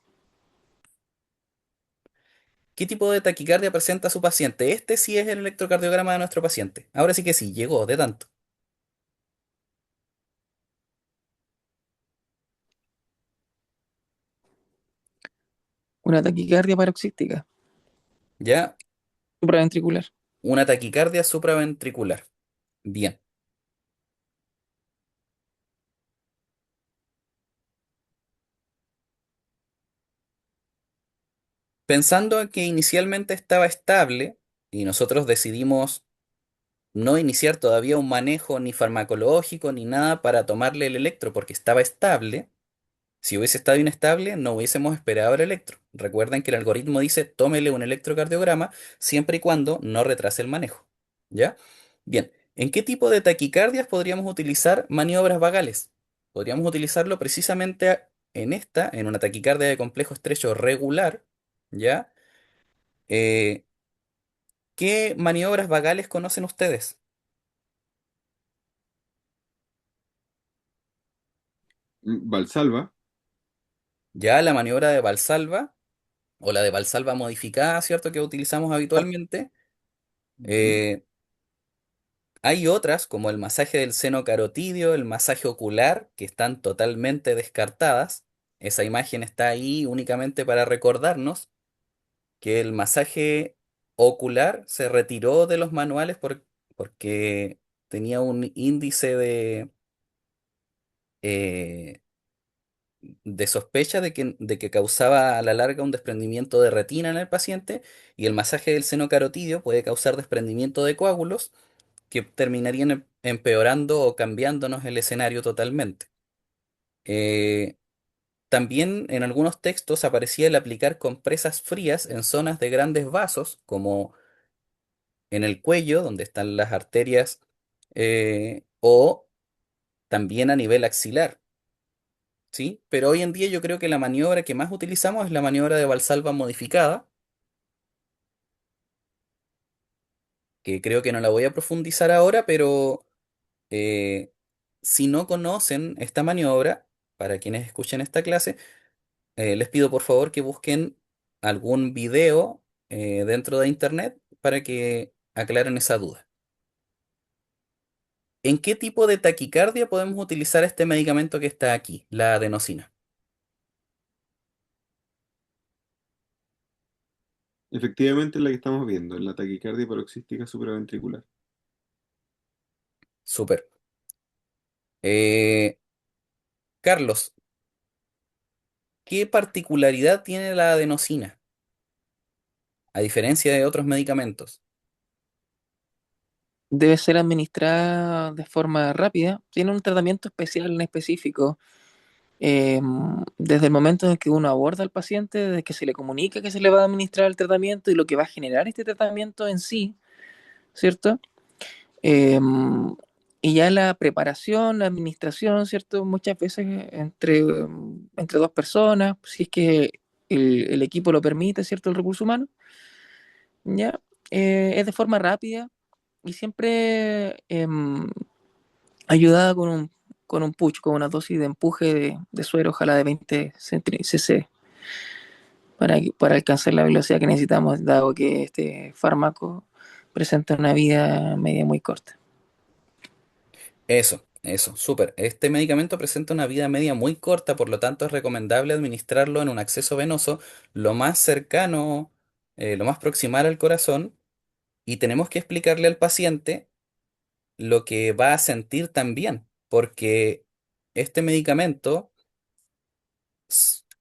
¿Qué tipo de taquicardia presenta su paciente? Este sí es el electrocardiograma de nuestro paciente. Ahora sí que sí, llegó de tanto. una taquicardia paroxística, Ya, supraventricular. una taquicardia supraventricular. Bien. Pensando en que inicialmente estaba estable y nosotros decidimos no iniciar todavía un manejo ni farmacológico ni nada para tomarle el electro porque estaba estable. Si hubiese estado inestable, no hubiésemos esperado el electro. Recuerden que el algoritmo dice tómele un electrocardiograma siempre y cuando no retrase el manejo. ¿Ya? Bien, ¿en qué tipo de taquicardias podríamos utilizar maniobras vagales? Podríamos utilizarlo precisamente en esta, en una taquicardia de complejo estrecho regular. ¿Ya? Eh, ¿Qué maniobras vagales conocen ustedes? Valsalva. Ya la maniobra de Valsalva o la de Valsalva modificada, ¿cierto? Que utilizamos habitualmente. Ujú. Eh, Hay otras, como el masaje del seno carotidio, el masaje ocular, que están totalmente descartadas. Esa imagen está ahí únicamente para recordarnos que el masaje ocular se retiró de los manuales porque tenía un índice eh, de sospecha de que causaba a la larga un desprendimiento de retina en el paciente, y el masaje del seno carotidio puede causar desprendimiento de coágulos que terminarían empeorando o cambiándonos el escenario totalmente. Eh, También en algunos textos aparecía el aplicar compresas frías en zonas de grandes vasos, como en el cuello, donde están las arterias, o también a nivel axilar, ¿sí? Pero hoy en día yo creo que la maniobra que más utilizamos es la maniobra de Valsalva modificada, que creo que no la voy a profundizar ahora, pero eh, si no conocen esta maniobra, para quienes escuchen esta clase, les pido por favor que busquen algún video dentro de internet para que aclaren esa duda. ¿En qué tipo de taquicardia podemos utilizar este medicamento que está aquí, la adenosina? Efectivamente, la que estamos viendo, en la taquicardia paroxística supraventricular. Súper. Eh, Carlos, ¿qué particularidad tiene la adenosina a diferencia de otros medicamentos? Debe ser administrada de forma rápida. Tiene un tratamiento especial en específico. Desde el momento en que uno aborda al paciente, desde que se le comunica que se le va a administrar el tratamiento y lo que va a generar este tratamiento en sí, ¿cierto? Eh, y ya la preparación, la administración, ¿cierto? Muchas veces entre dos personas, si es que el equipo lo permite, ¿cierto? El recurso humano, ¿ya? Es de forma rápida y siempre ayudada con un push, con una dosis de empuje de suero, ojalá de 20 cc. para alcanzar la velocidad que necesitamos, dado que este fármaco presenta una vida media muy corta. Eso, súper. Este medicamento presenta una vida media muy corta, por lo tanto es recomendable administrarlo en un acceso venoso lo más cercano, lo más proximal al corazón, y tenemos que explicarle al paciente lo que va a sentir también, porque este medicamento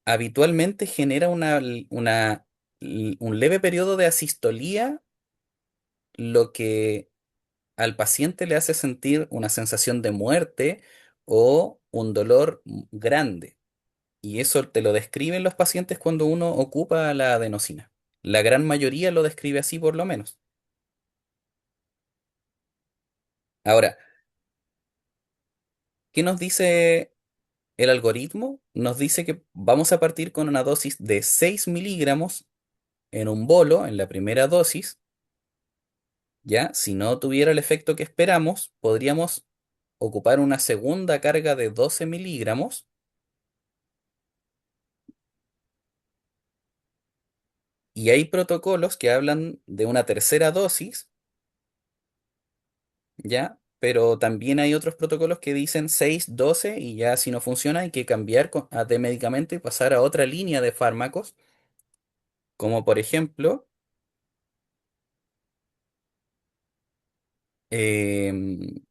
habitualmente genera un leve periodo de asistolía, lo que al paciente le hace sentir una sensación de muerte o un dolor grande. Y eso te lo describen los pacientes cuando uno ocupa la adenosina. La gran mayoría lo describe así por lo menos. Ahora, ¿qué nos dice el algoritmo? Nos dice que vamos a partir con una dosis de 6 miligramos en un bolo, en la primera dosis. Ya, si no tuviera el efecto que esperamos, podríamos ocupar una segunda carga de 12 miligramos, y hay protocolos que hablan de una tercera dosis, ¿ya? Pero también hay otros protocolos que dicen 6 12, y ya si no funciona hay que cambiar de medicamento y pasar a otra línea de fármacos, como por ejemplo, em,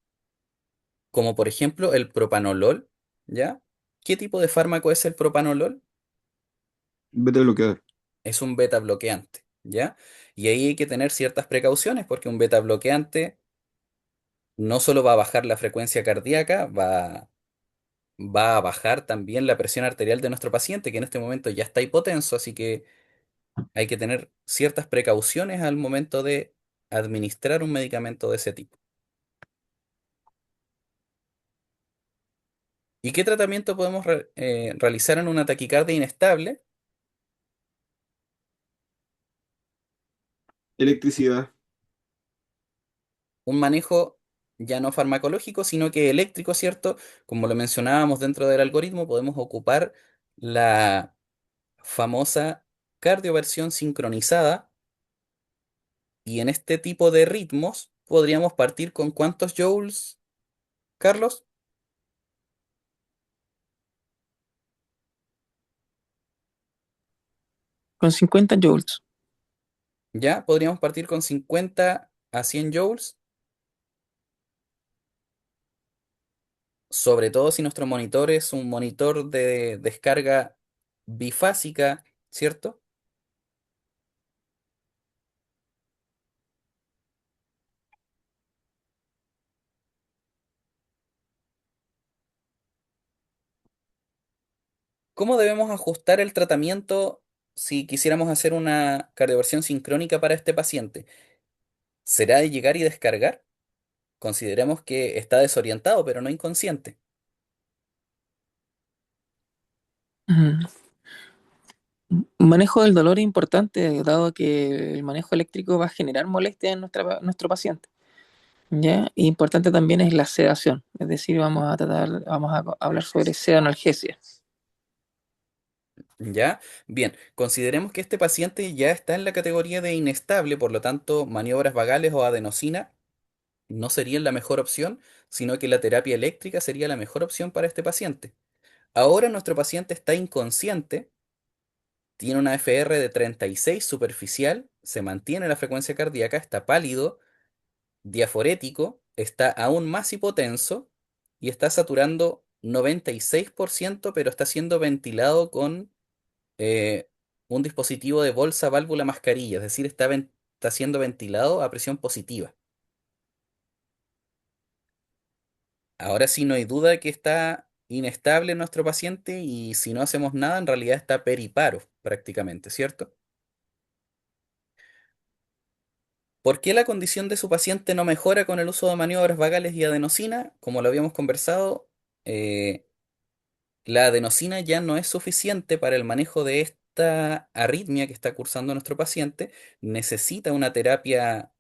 el propanolol, ¿ya? ¿Qué tipo de fármaco es el propanolol? Beta bloqueador. Es un beta bloqueante, ¿ya? Y ahí hay que tener ciertas precauciones porque un beta bloqueante no solo va a bajar la frecuencia cardíaca, va a bajar también la presión arterial de nuestro paciente, que en este momento ya está hipotenso, así que hay que tener ciertas precauciones al momento de administrar un medicamento de ese tipo. ¿Y qué tratamiento podemos realizar en una taquicardia inestable? Electricidad. Un manejo ya no farmacológico, sino que eléctrico, ¿cierto? Como lo mencionábamos dentro del algoritmo, podemos ocupar la famosa cardioversión sincronizada, y en este tipo de ritmos podríamos partir con ¿cuántos joules, Carlos? Con 50 joules. Ya, podríamos partir con 50 a 100 joules, sobre todo si nuestro monitor es un monitor de descarga bifásica, ¿cierto? ¿Cómo debemos ajustar el tratamiento si quisiéramos hacer una cardioversión sincrónica para este paciente? ¿Será de llegar y descargar? Consideremos que está desorientado, pero no inconsciente. Ujú. Manejo del dolor es importante, dado que el manejo eléctrico va a generar molestia en nuestro paciente. ¿Ya? Y importante también es la sedación, es decir, vamos a hablar sobre sedanalgesia. ¿Ya? Bien, consideremos que este paciente ya está en la categoría de inestable, por lo tanto, maniobras vagales o adenosina no serían la mejor opción, sino que la terapia eléctrica sería la mejor opción para este paciente. Ahora nuestro paciente está inconsciente, tiene una FR de 36 superficial, se mantiene la frecuencia cardíaca, está pálido, diaforético, está aún más hipotenso y está saturando 96%, pero está siendo ventilado con eh, un dispositivo de bolsa válvula mascarilla, es decir, está siendo ventilado a presión positiva. Ahora sí, no hay duda que está inestable nuestro paciente, y si no hacemos nada, en realidad está periparo prácticamente, ¿cierto? ¿Por qué la condición de su paciente no mejora con el uso de maniobras vagales y adenosina? Como lo habíamos conversado, eh, la adenosina ya no es suficiente para el manejo de esta arritmia que está cursando nuestro paciente. Necesita una terapia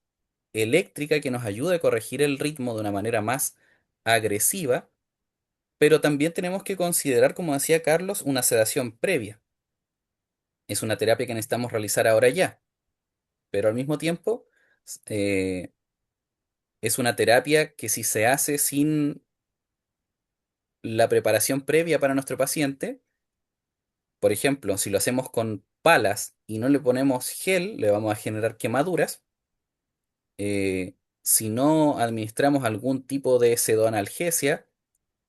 eléctrica que nos ayude a corregir el ritmo de una manera más agresiva, pero también tenemos que considerar, como decía Carlos, una sedación previa. Es una terapia que necesitamos realizar ahora ya, pero al mismo tiempo eh, es una terapia que si se hace sin la preparación previa para nuestro paciente, por ejemplo, si lo hacemos con palas y no le ponemos gel, le vamos a generar quemaduras. Si no administramos algún tipo de pseudoanalgesia,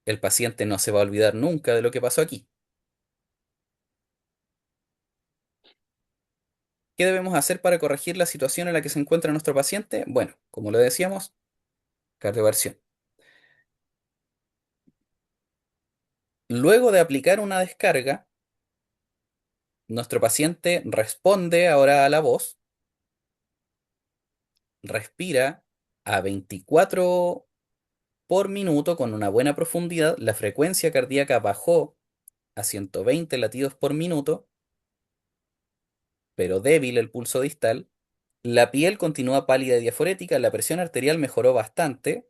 el paciente no se va a olvidar nunca de lo que pasó aquí. ¿Qué debemos hacer para corregir la situación en la que se encuentra nuestro paciente? Bueno, como lo decíamos, cardioversión. Luego de aplicar una descarga, nuestro paciente responde ahora a la voz, respira a 24 por minuto con una buena profundidad, la frecuencia cardíaca bajó a 120 latidos por minuto, pero débil el pulso distal. La piel continúa pálida y diaforética, la presión arterial mejoró bastante,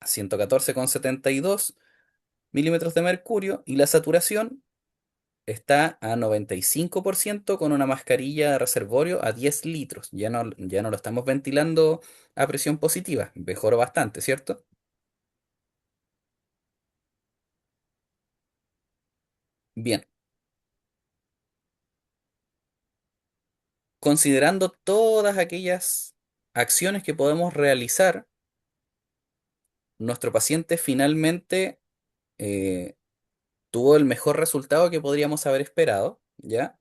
a 114,72 milímetros de mercurio, y la saturación está a 95% con una mascarilla de reservorio a 10 litros. Ya no lo estamos ventilando a presión positiva, mejoró bastante, ¿cierto? Bien, considerando todas aquellas acciones que podemos realizar, nuestro paciente finalmente eh, tuvo el mejor resultado que podríamos haber esperado, ¿ya?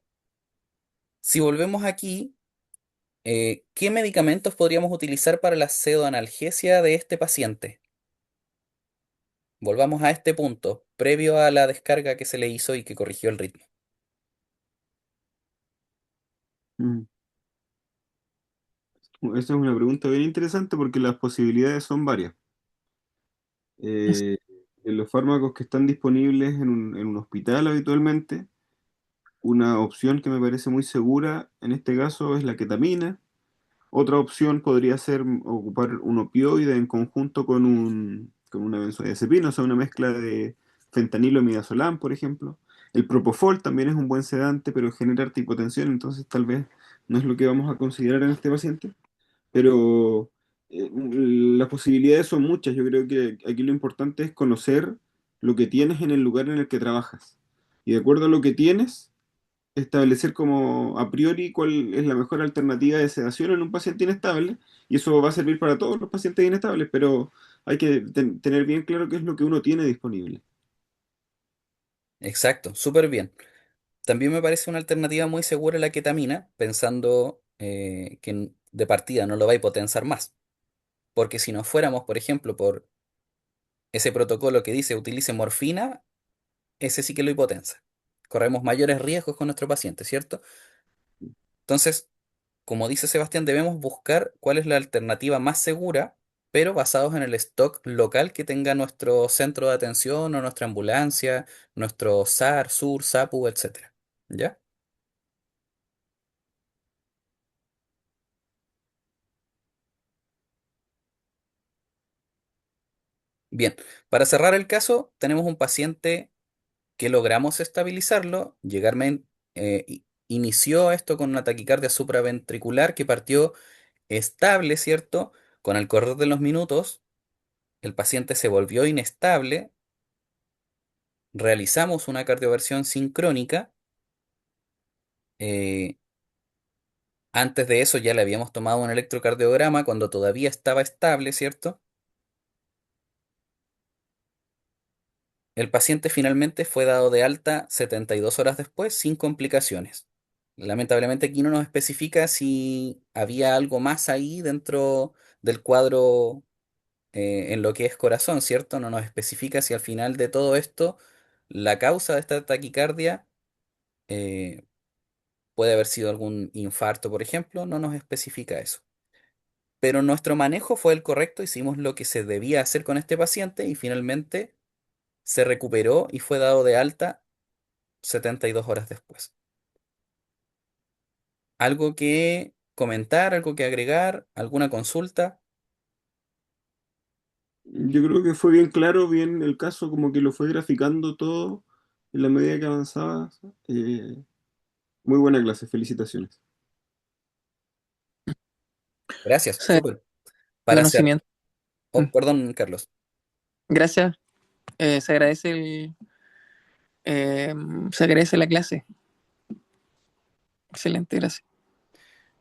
Si volvemos aquí, ¿qué medicamentos podríamos utilizar para la pseudoanalgesia de este paciente? Volvamos a este punto, previo a la descarga que se le hizo y que corrigió el ritmo. Mm. Esa es una pregunta bien interesante porque las posibilidades son varias. Eh, en los fármacos que están disponibles en un hospital habitualmente, una opción que me parece muy segura en este caso es la ketamina. Otra opción podría ser ocupar un opioide en conjunto con una benzodiazepina, o sea, una mezcla de fentanilo y midazolam, por ejemplo. El propofol también es un buen sedante, pero genera hipotensión, entonces tal vez no es lo que vamos a considerar en este paciente. Pero las posibilidades son muchas. Yo creo que aquí lo importante es conocer lo que tienes en el lugar en el que trabajas. Y de acuerdo a lo que tienes, establecer como a priori cuál es la mejor alternativa de sedación en un paciente inestable, y eso va a servir para todos los pacientes inestables, pero hay que tener bien claro qué es lo que uno tiene disponible. Exacto, súper bien. También me parece una alternativa muy segura la ketamina, pensando que de partida no lo va a hipotensar más. Porque si nos fuéramos, por ejemplo, por ese protocolo que dice utilice morfina, ese sí que lo hipotensa. Corremos mayores riesgos con nuestro paciente, ¿cierto? Entonces, como dice Sebastián, debemos buscar cuál es la alternativa más segura, pero basados en el stock local que tenga nuestro centro de atención o nuestra ambulancia, nuestro SAR, SUR, SAPU, etcétera. ¿Ya? Bien, para cerrar el caso, tenemos un paciente que logramos estabilizarlo, inició esto con una taquicardia supraventricular que partió estable, ¿cierto? Con el correr de los minutos, el paciente se volvió inestable, realizamos una cardioversión sincrónica, eh, antes de eso ya le habíamos tomado un electrocardiograma cuando todavía estaba estable, ¿cierto? El paciente finalmente fue dado de alta 72 horas después sin complicaciones. Lamentablemente aquí no nos especifica si había algo más ahí dentro del cuadro en lo que es corazón, ¿cierto? No nos especifica si al final de todo esto la causa de esta taquicardia eh, puede haber sido algún infarto, por ejemplo, no nos especifica eso. Pero nuestro manejo fue el correcto, hicimos lo que se debía hacer con este paciente y finalmente se recuperó y fue dado de alta 72 horas después. ¿Algo que comentar, algo que agregar, alguna consulta? Yo creo que fue bien claro, bien el caso, como que lo fue graficando todo en la medida que avanzaba. Eh, Muy buena clase, felicitaciones. Gracias, Sí, súper. el Para hacer, conocimiento. Mm. oh, perdón, Carlos. Gracias. Se agradece se agradece la clase. Excelente, gracias.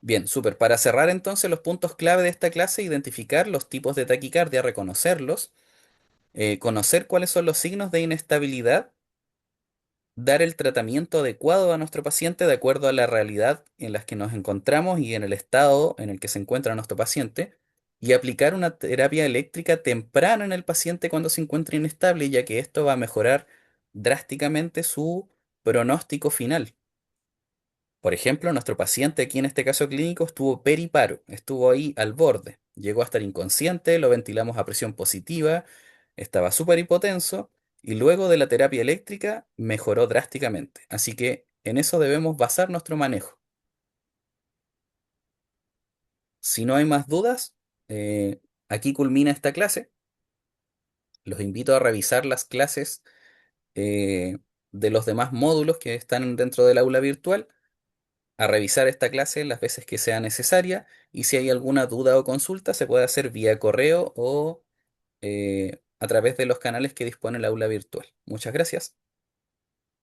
Bien, súper. Para cerrar entonces los puntos clave de esta clase, identificar los tipos de taquicardia, reconocerlos, conocer cuáles son los signos de inestabilidad, dar el tratamiento adecuado a nuestro paciente de acuerdo a la realidad en la que nos encontramos y en el estado en el que se encuentra nuestro paciente, y aplicar una terapia eléctrica temprana en el paciente cuando se encuentre inestable, ya que esto va a mejorar drásticamente su pronóstico final. Por ejemplo, nuestro paciente aquí en este caso clínico estuvo periparo, estuvo ahí al borde, llegó a estar inconsciente, lo ventilamos a presión positiva, estaba súper hipotenso y luego de la terapia eléctrica mejoró drásticamente. Así que en eso debemos basar nuestro manejo. Si no hay más dudas, aquí culmina esta clase. Los invito a revisar las clases eh, de los demás módulos que están dentro del aula virtual, a revisar esta clase las veces que sea necesaria y si hay alguna duda o consulta se puede hacer vía correo o a través de los canales que dispone el aula virtual. Muchas gracias.